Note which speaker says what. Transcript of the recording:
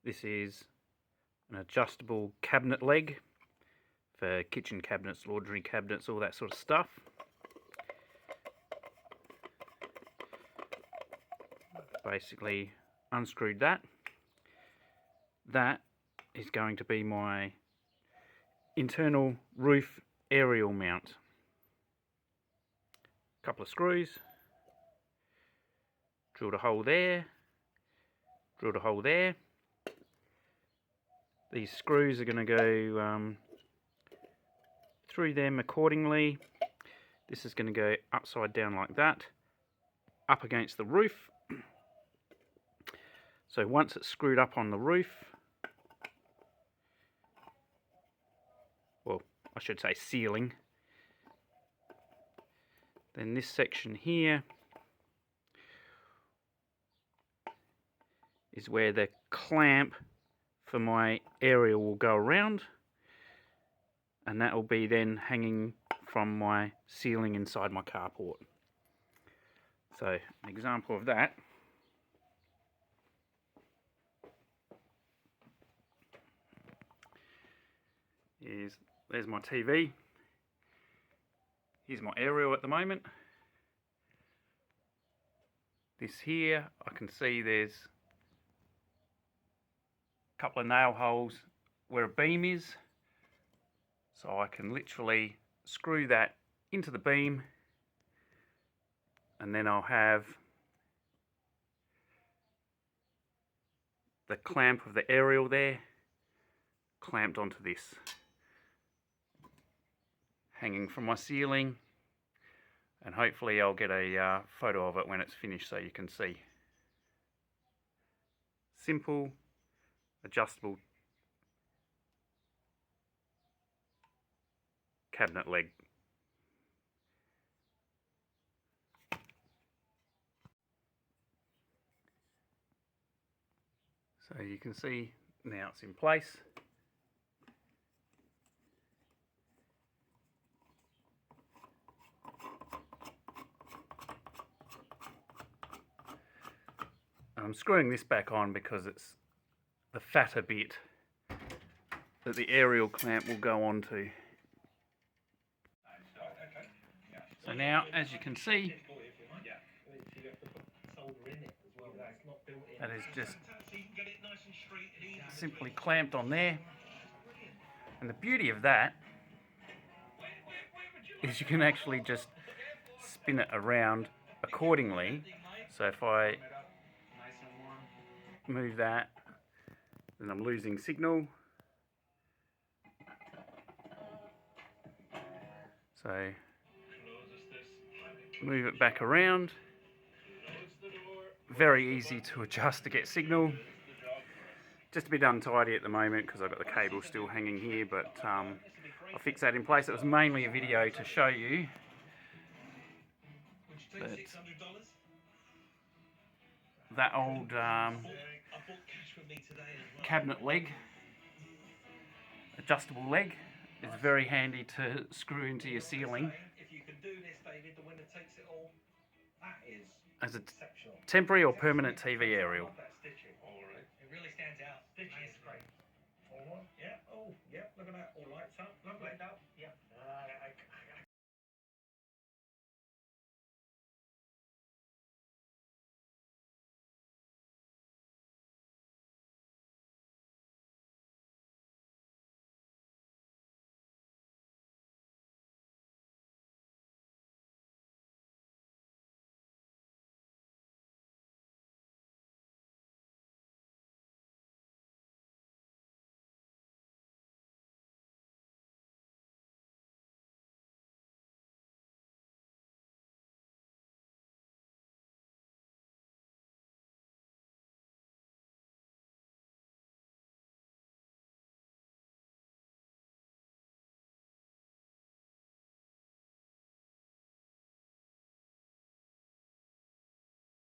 Speaker 1: This is an adjustable cabinet leg for kitchen cabinets, laundry cabinets, all that sort of stuff. Basically unscrewed that. That is going to be my internal roof aerial mount. Couple of screws, drilled a hole there, drilled a hole there. These screws are going to go through them accordingly. This is going to go upside down like that, up against the roof. So once it's screwed up on the roof, well, I should say ceiling, then this section here is where the clamp for my aerial will go around, and that will be then hanging from my ceiling inside my carport. So an example of that is, there's my TV, here's my aerial at the moment. This here, I can see there's a couple of nail holes where a beam is, so I can literally screw that into the beam, and then I'll have the clamp of the aerial there clamped onto this, hanging from my ceiling, and hopefully I'll get a photo of it when it's finished so you can see. Simple, adjustable cabinet leg. So you can see now it's in place. I'm screwing this back on because it's the fatter bit that the aerial clamp will go onto. So now, as you can see, that is just simply clamped on there. And the beauty of that is you can actually just spin it around accordingly. So if I move that, then I'm losing signal. So move it back around. Very easy to adjust to get signal. Just a bit untidy at the moment because I've got the cable still hanging here, but I'll fix that in place. It was mainly a video to show you that old cabinet leg, adjustable leg, is very handy to screw into your ceiling as a temporary or permanent TV aerial.
Speaker 2: It really stands out. Stitching is great. Yeah. Oh, yeah. Look at that. All lights up. Look, light up. Yeah.